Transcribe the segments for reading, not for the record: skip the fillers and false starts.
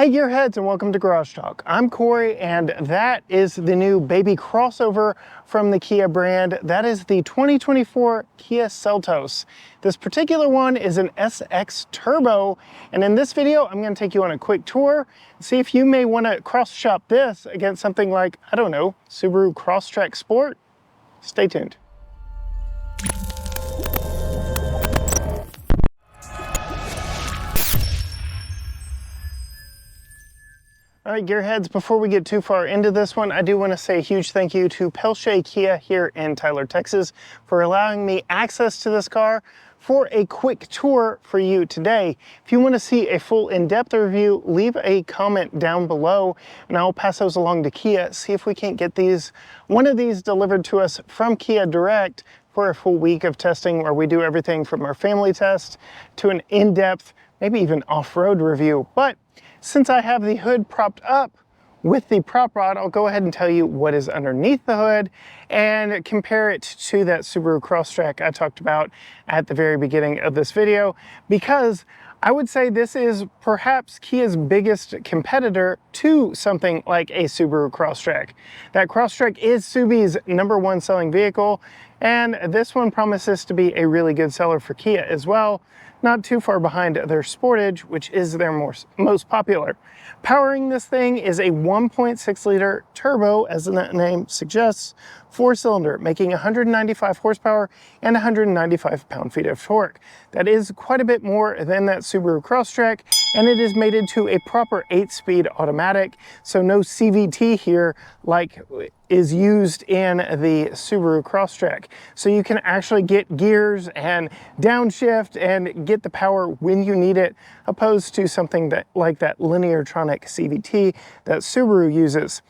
Hey Gearheads, and welcome to Garage Talk. I'm Corey, and that is the new baby crossover from the Kia brand. That is the 2024 Kia Seltos. This particular one is an SX Turbo, and in this video I'm going to take you on a quick tour and see if you may want to cross shop this against something like, I don't know, Subaru Crosstrek Sport. Stay tuned. All right, Gearheads, before we get too far into this one, I do want to say a huge thank you to Pelche Kia here in Tyler, Texas, for allowing me access to this car for a quick tour for you today. If you want to see a full in-depth review, leave a comment down below and I'll pass those along to Kia, see if we can't get one of these delivered to us from Kia Direct for a full week of testing, where we do everything from our family test to an in-depth, maybe even off-road review. But since I have the hood propped up with the prop rod, I'll go ahead and tell you what is underneath the hood and compare it to that Subaru Crosstrek I talked about at the very beginning of this video, because I would say this is perhaps Kia's biggest competitor to something like a Subaru Crosstrek. That Crosstrek is Subi's #1 selling vehicle, and this one promises to be a really good seller for Kia as well, not too far behind their Sportage, which is their most popular. Powering this thing is a 1.6 liter turbo, as the name suggests, 4-cylinder, making 195 horsepower and 195 pound-feet of torque. That is quite a bit more than that Subaru Crosstrek, and it is mated to a proper 8-speed automatic, so no CVT here like is used in the Subaru Crosstrek. So you can actually get gears and downshift and get the power when you need it, opposed to something like that Lineartronic CVT that Subaru uses.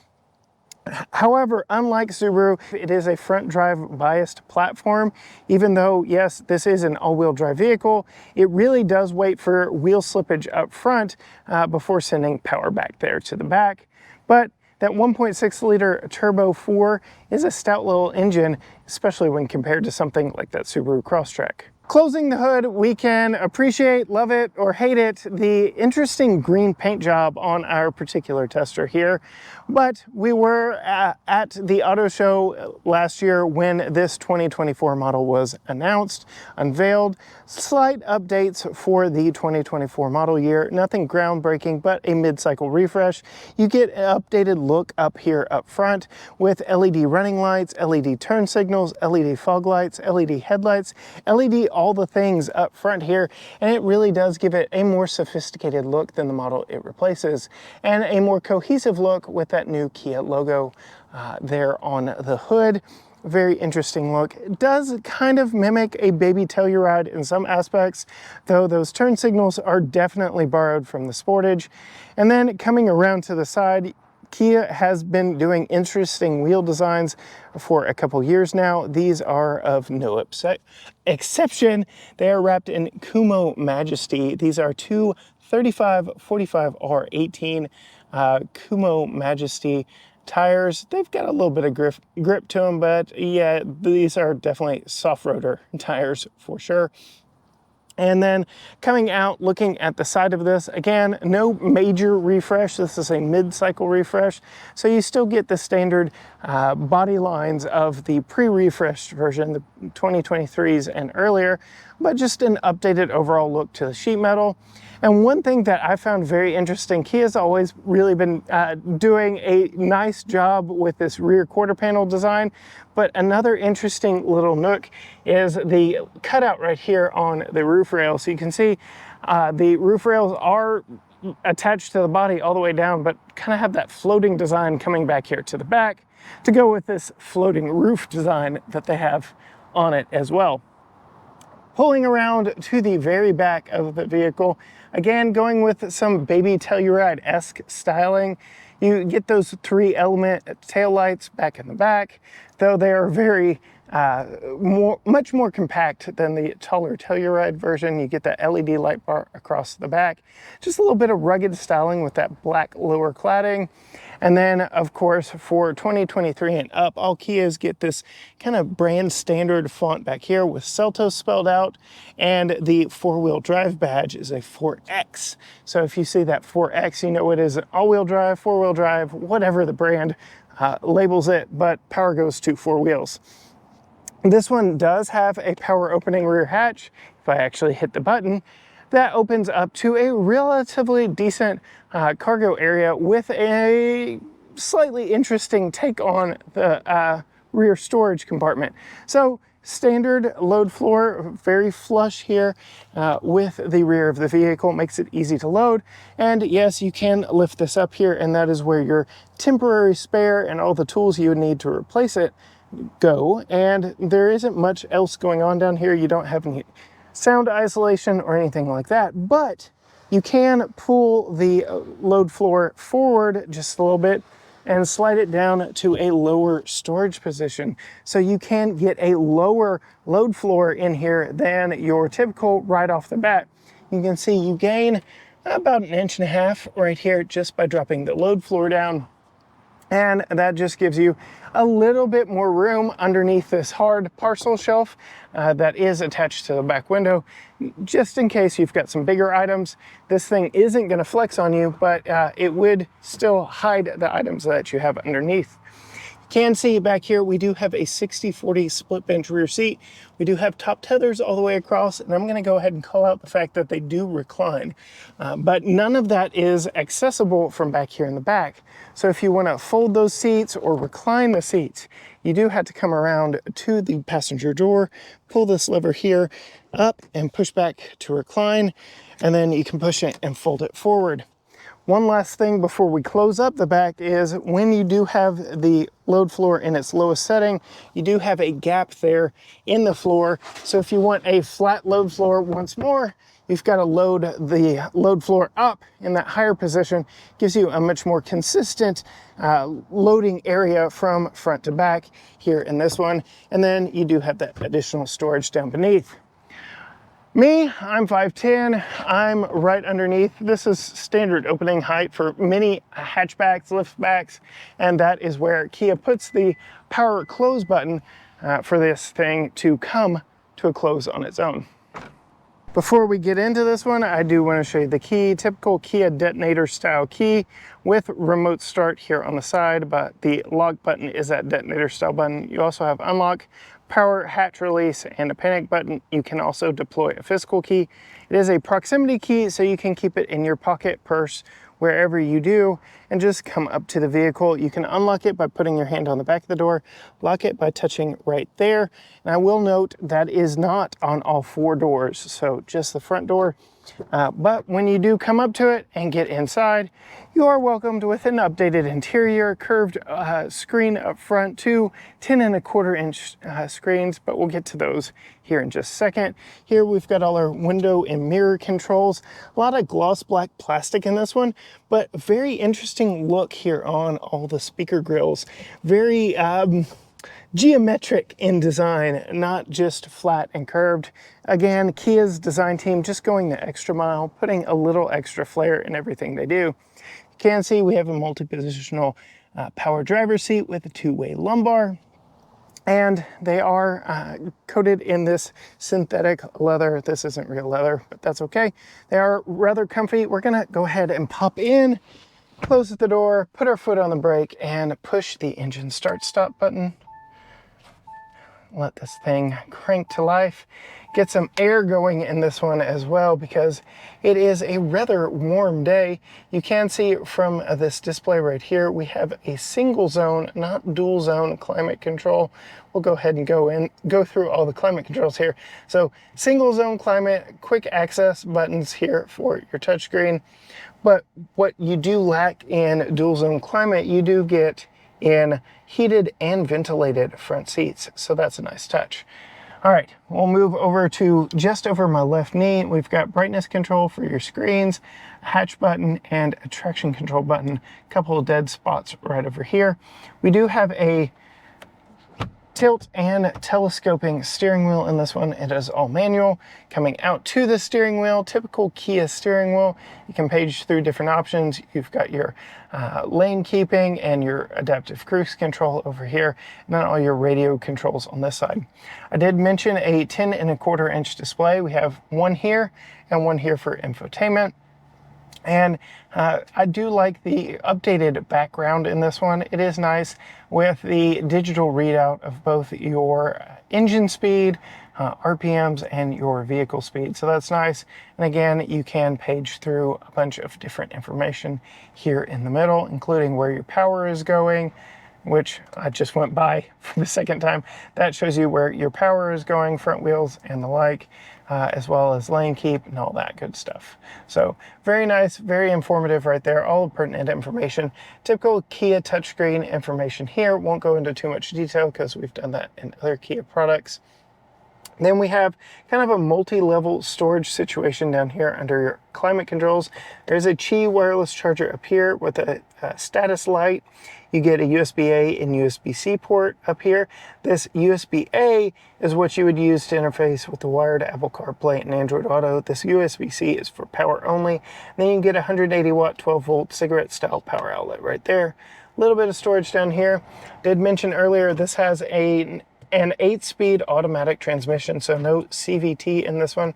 However, unlike Subaru, it is a front drive biased platform. Even though, yes, this is an all-wheel drive vehicle, it really does wait for wheel slippage up front before sending power back there to the back. But that 1.6 liter Turbo 4 is a stout little engine, especially when compared to something like that Subaru Crosstrek. Closing the hood, we can appreciate, love it, or hate it, the interesting green paint job on our particular tester here. But we were at the auto show last year when this 2024 model was announced, unveiled. Slight updates for the 2024 model year. Nothing groundbreaking, but a mid-cycle refresh. You get an updated look up here up front with LED running lights, LED turn signals, LED fog lights, LED headlights, LED all the things up front here, and it really does give it a more sophisticated look than the model it replaces, and a more cohesive look with that new Kia logo there on the hood. Very interesting look. It does kind of mimic a baby Telluride in some aspects, though those turn signals are definitely borrowed from the Sportage. And then coming around to the side, Kia has been doing interesting wheel designs for a couple years now. These are of no exception. They are wrapped in Kumho Majesty. These are two 35/45R18 Kumho Majesty tires. They've got a little bit of grip to them, but yeah, these are definitely soft rotor tires for sure. And then coming out, looking at the side of this, again, no major refresh. This is a mid-cycle refresh. So you still get the standard body lines of the pre-refreshed version, the 2023s and earlier, but just an updated overall look to the sheet metal. And one thing that I found very interesting, Kia's always really been doing a nice job with this rear quarter panel design, but another interesting little nook is the cutout right here on the roof rail. So you can see the roof rails are attached to the body all the way down, but kind of have that floating design coming back here to the back to go with this floating roof design that they have on it as well. Pulling around to the very back of the vehicle, again, going with some baby Telluride-esque styling. You get those 3-element taillights back in the back, though they are very much more compact than the taller Telluride version. You get that LED light bar across the back. Just a little bit of rugged styling with that black lower cladding. And then, of course, for 2023 and up, all Kias get this kind of brand standard font back here with Seltos spelled out, and the four-wheel drive badge is a 4X. So if you see that 4X, you know it is an all-wheel drive, four-wheel drive, whatever the brand labels it, but power goes to four wheels. This one does have a power opening rear hatch. If I actually hit the button, that opens up to a relatively decent cargo area with a slightly interesting take on the rear storage compartment. So standard load floor, very flush here with the rear of the vehicle, makes it easy to load. And yes, you can lift this up here, and that is where your temporary spare and all the tools you would need to replace it go. And there isn't much else going on down here. You don't have any sound isolation or anything like that, but you can pull the load floor forward just a little bit and slide it down to a lower storage position. So you can get a lower load floor in here than your typical right off the bat. You can see you gain about 1.5 inches right here just by dropping the load floor down. And that just gives you a little bit more room underneath this hard parcel shelf that is attached to the back window. Just in case you've got some bigger items, this thing isn't going to flex on you, but it would still hide the items that you have underneath. You can see back here, we do have a 60/40 split bench rear seat. We do have top tethers all the way across, and I'm going to go ahead and call out the fact that they do recline, but none of that is accessible from back here in the back. So if you want to fold those seats or recline the seats, you do have to come around to the passenger door, pull this lever here up and push back to recline, and then you can push it and fold it forward. One last thing before we close up the back is when you do have the load floor in its lowest setting, you do have a gap there in the floor. So if you want a flat load floor once more, you've got to load the load floor up in that higher position. Gives you a much more consistent loading area from front to back here in this one. And then you do have that additional storage down beneath. Me, I'm 5'10", I'm right underneath. This is standard opening height for many hatchbacks, liftbacks, and that is where Kia puts the power close button for this thing to come to a close on its own. Before we get into this one, I do want to show you the key. Typical Kia detonator style key with remote start here on the side, but the lock button is that detonator style button. You also have unlock, power, hatch release, and a panic button. You can also deploy a physical key. It is a proximity key, so you can keep it in your pocket, purse, wherever you do, and just come up to the vehicle. You can unlock it by putting your hand on the back of the door, lock it by touching right there. And I will note that is not on all four doors, so just the front door. But when you do come up to it and get inside, you are welcomed with an updated interior, curved screen up front, two 10¼ inch screens, but we'll get to those here in just a second. Here we've got all our window and mirror controls. A lot of gloss black plastic in this one, but very interesting look here on all the speaker grills. Very geometric in design, not just flat and curved. Again, Kia's design team just going the extra mile, putting a little extra flair in everything they do. You can see we have a multi-positional power driver's seat with a two-way lumbar, and they are coated in this synthetic leather. This isn't real leather, but that's okay. They are rather comfy. We're gonna go ahead and pop in, close the door, put our foot on the brake, and push the engine start-stop button. Let this thing crank to life. Get some air going in this one as well because it is a rather warm day. You can see from this display right here, we have a single zone, not dual zone climate control. We'll go ahead and go through all the climate controls here. So single zone climate, quick access buttons here for your touchscreen. But what you do lack in dual zone climate, you do get in heated and ventilated front seats. So that's a nice touch. All right, we'll move over to just over my left knee. We've got brightness control for your screens, a hatch button, and a traction control button. A couple of dead spots right over here. We do have a tilt and telescoping steering wheel in this one. It is all manual. Coming out to the steering wheel, typical Kia steering wheel. You can page through different options. You've got your lane keeping and your adaptive cruise control over here, and then all your radio controls on this side. I did mention a 10.25-inch display. We have one here and one here for infotainment. And I do like the updated background in this one. It is nice with the digital readout of both your engine speed, RPMs, and your vehicle speed. So that's nice. And again, you can page through a bunch of different information here in the middle, including where your power is going, which I just went by for the second time. That shows you where your power is going, front wheels and the like, as well as lane keep and all that good stuff. So very nice, very informative right there, all pertinent information. Typical Kia touchscreen information here. Won't go into too much detail because we've done that in other Kia products. Then we have kind of a multi-level storage situation down here under your climate controls. There's a Qi wireless charger up here with a status light. You get a USB-A and USB-C port up here. This USB-A is what you would use to interface with the wired Apple CarPlay and Android Auto. This USB-C is for power only. And then you get a 180 watt, 12 volt cigarette style power outlet right there. A little bit of storage down here. Did mention earlier, this has an 8-speed automatic transmission, so no CVT in this one.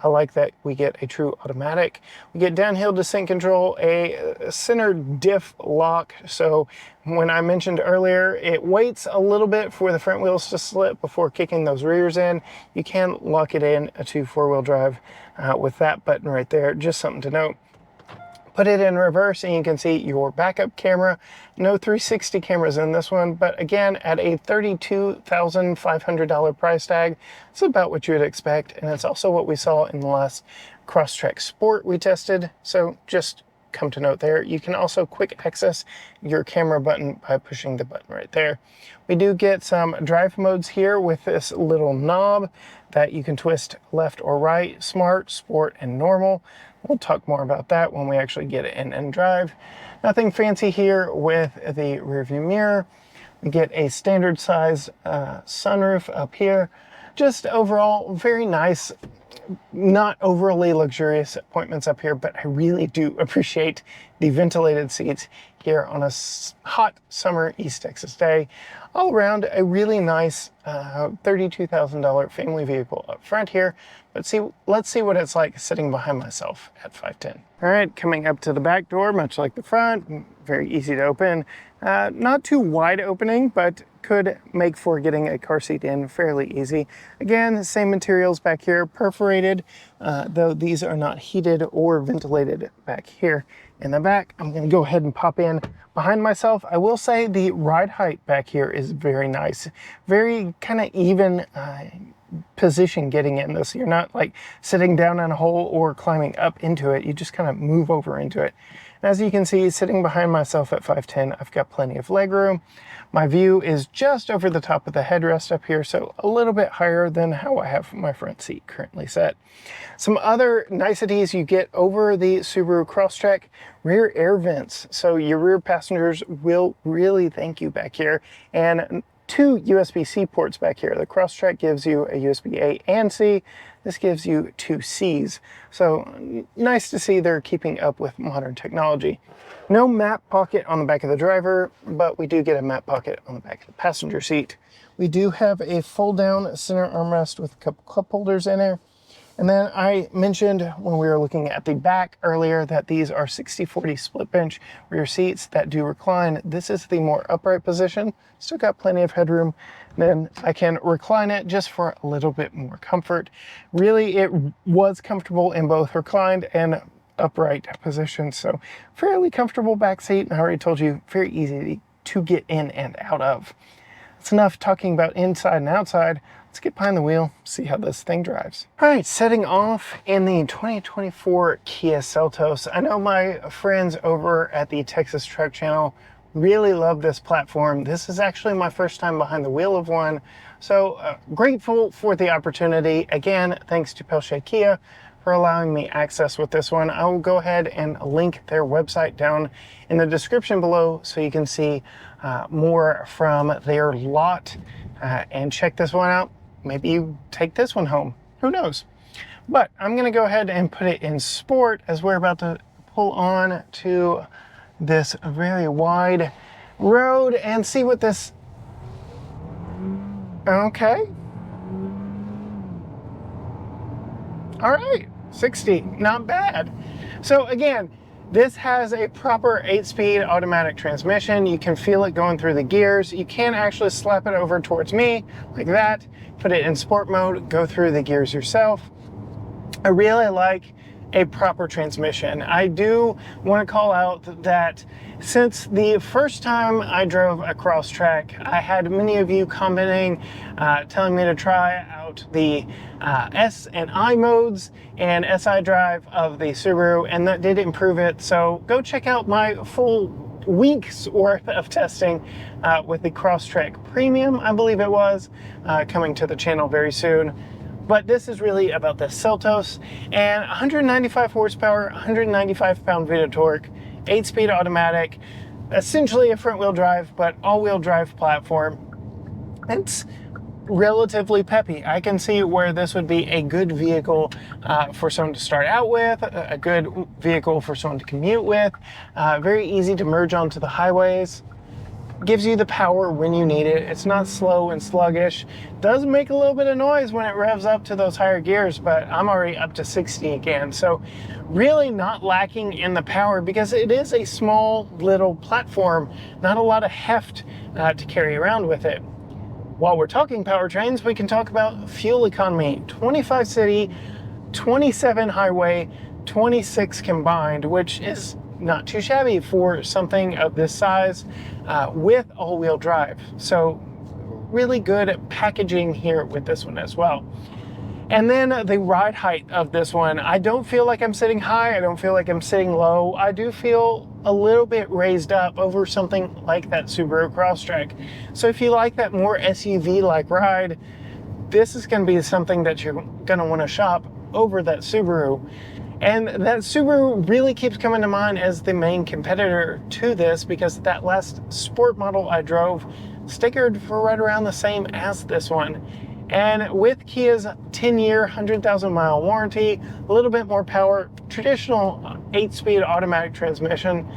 I like that we get a true automatic. We get downhill descent control, a center diff lock. So when I mentioned earlier, it waits a little bit for the front wheels to slip before kicking those rears in. You can lock it in to 4-wheel drive with that button right there. Just something to note. Put it in reverse and you can see your backup camera. No 360 cameras in this one, but again, at a $32,500 price tag, it's about what you would expect. And it's also what we saw in the last Crosstrek Sport we tested. So just come to note there. You can also quick access your camera button by pushing the button right there. We do get some drive modes here with this little knob that you can twist left or right, smart, sport, and normal. We'll talk more about that when we actually get it in and drive. Nothing fancy here with the rear view mirror. We get a standard size sunroof up here. Just overall, very nice, not overly luxurious appointments up here, but I really do appreciate the ventilated seats here on a hot summer East Texas day. All around, a really nice $32,000 family vehicle up front here. But let's see what it's like sitting behind myself at 5'10". All right, coming up to the back door, much like the front, very easy to open. Not too wide opening, but could make for getting a car seat in fairly easy. Again, same materials back here, perforated, though these are not heated or ventilated back here. In the back, I'm gonna go ahead and pop in behind myself. I will say the ride height back here is very nice. Very kind of even position getting in this. You're not like sitting down in a hole or climbing up into it. You just kind of move over into it. And as you can see, sitting behind myself at 5'10", I've got plenty of leg room. My view is just over the top of the headrest up here, so a little bit higher than how I have my front seat currently set. Some other niceties you get over the Subaru Crosstrek: rear air vents. So your rear passengers will really thank you back here. And 2 USB-C ports back here. The Crosstrek gives you a USB-A and C. This gives you 2 Cs. So nice to see they're keeping up with modern technology. No map pocket on the back of the driver, but we do get a map pocket on the back of the passenger seat. We do have a fold-down center armrest with a couple cup holders in there. And then I mentioned when we were looking at the back earlier that these are 60/40 split bench rear seats that do recline. This is the more upright position. Still got plenty of headroom. Then I can recline it just for a little bit more comfort. Really, it was comfortable in both reclined and upright positions. So fairly comfortable back seat. And I already told you, very easy to get in and out of. That's enough talking about inside and outside. Let's get behind the wheel, see how this thing drives. All right, setting off in the 2024 Kia Seltos. I know my friends over at the Texas Truck Channel really love this platform. This is actually my first time behind the wheel of one. So grateful for the opportunity. Again, thanks to Pelche Kia for allowing me access with this one. I will go ahead and link their website down in the description below so you can see more from their lot. and check this one out. Maybe you take this one home, who knows? But I'm gonna go ahead and put it in sport as we're about to pull on to this very wide road and see what this, okay. All right, 60, not bad. So again, this has a proper 8-speed automatic transmission. You can feel it going through the gears. You can actually slap it over towards me like that, put it in sport mode, go through the gears yourself. I really like a proper transmission. I do want to call out that since the first time I drove a Crosstrek, I had many of you commenting, telling me to try out the S and I modes and SI drive of the Subaru, and that did improve it. So go check out my full week's worth of testing with the Crosstrek Premium, I believe it was, coming to the channel very soon. But this is really about the Seltos, and 195 horsepower, 195 pound-feet of torque, 8-speed automatic, essentially a front-wheel drive, but all-wheel drive platform. It's relatively peppy. I can see where this would be a good vehicle for someone to start out with, a good vehicle for someone to commute with, very easy to merge onto the highways. Gives you the power when you need it. It's not slow and sluggish. Does make a little bit of noise when it revs up to those higher gears, but I'm already up to 60 again. So really not lacking in the power because it is a small little platform, not a lot of heft to carry around with it. While we're talking powertrains, we can talk about fuel economy. 25 city, 27 highway, 26 combined, which is not too shabby for something of this size with all-wheel drive. So really good packaging here with this one as well. And then the ride height of this one, I don't feel like I'm sitting high, I don't feel like I'm sitting low. I do feel a little bit raised up over something like that Subaru Crosstrek. So if you like that more SUV-like ride, this is going to be something that you're going to want to shop over that Subaru. And that Subaru really keeps coming to mind as the main competitor to this because that last sport model I drove stickered for right around the same as this one. And with Kia's 10-year, 100,000-mile warranty, a little bit more power, traditional 8-speed automatic transmission,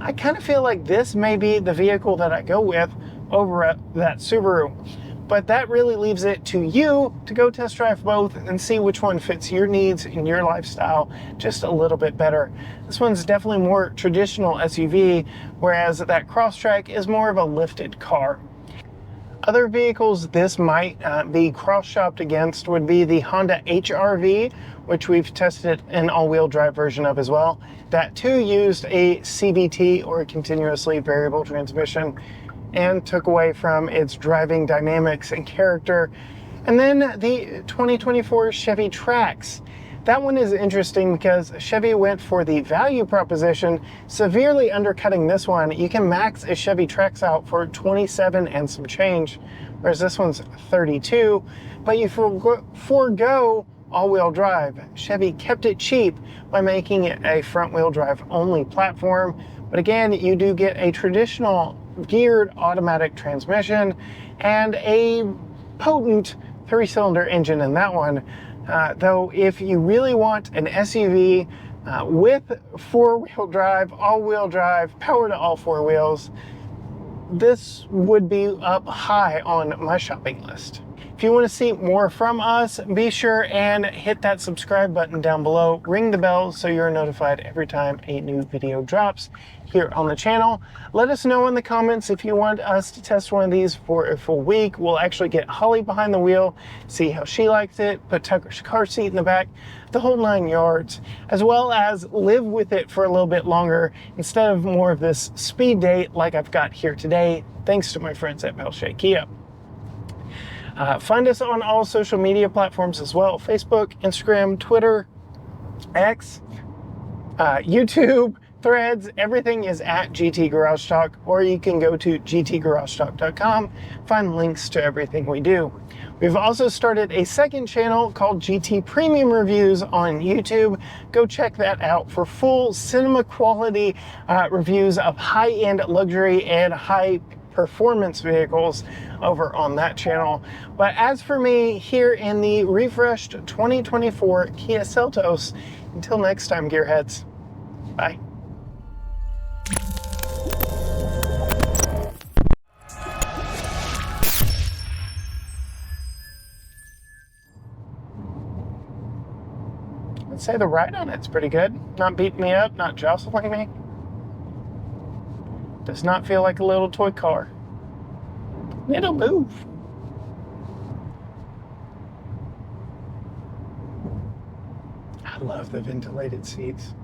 I kind of feel like this may be the vehicle that I go with over at that Subaru. But that really leaves it to you to go test drive both and see which one fits your needs and your lifestyle just a little bit better. This one's definitely more traditional SUV, whereas that Crosstrek is more of a lifted car. Other vehicles this might be cross-shopped against would be the Honda HR-V, which we've tested an all-wheel drive version of as well. That too used a CVT, or a continuously variable transmission, and took away from its driving dynamics and character. And then the 2024 Chevy Trax. That one is interesting because Chevy went for the value proposition, severely undercutting this one. You can max a Chevy Trax out for 27 and some change, whereas this one's 32, but you forego all-wheel drive. Chevy kept it cheap by making it a front-wheel drive only platform, but again, you do get a traditional geared automatic transmission and a potent 3-cylinder engine in that one. Though if you really want an SUV with 4-wheel drive, all-wheel drive, power to all 4 wheels, this would be up high on my shopping list. If you want to see more from us, be sure and hit that subscribe button down below. Ring the bell so you're notified every time a new video drops here on the channel. Let us know in the comments if you want us to test one of these for a full week. We'll actually get Holly behind the wheel, see how she likes it, put Tucker's car seat in the back, the whole 9 yards, as well as live with it for a little bit longer instead of more of this speed date like I've got here today, thanks to my friends at Pelche Kia. Find us on all social media platforms as well: Facebook, Instagram, Twitter, X, YouTube, Threads. Everything is at GT Garage Talk, or you can go to gtgaragetalk.com, find links to everything we do. We've also started a second channel called GT Premium Reviews on YouTube. Go check that out for full cinema quality reviews of high-end luxury and high performance vehicles over on that channel. But as for me, here in the refreshed 2024 Kia Seltos, until next time, gearheads, bye. I'd say the ride on it's pretty good. Not beating me up, not jostling me. Does not feel like a little toy car. It'll move. I love the ventilated seats.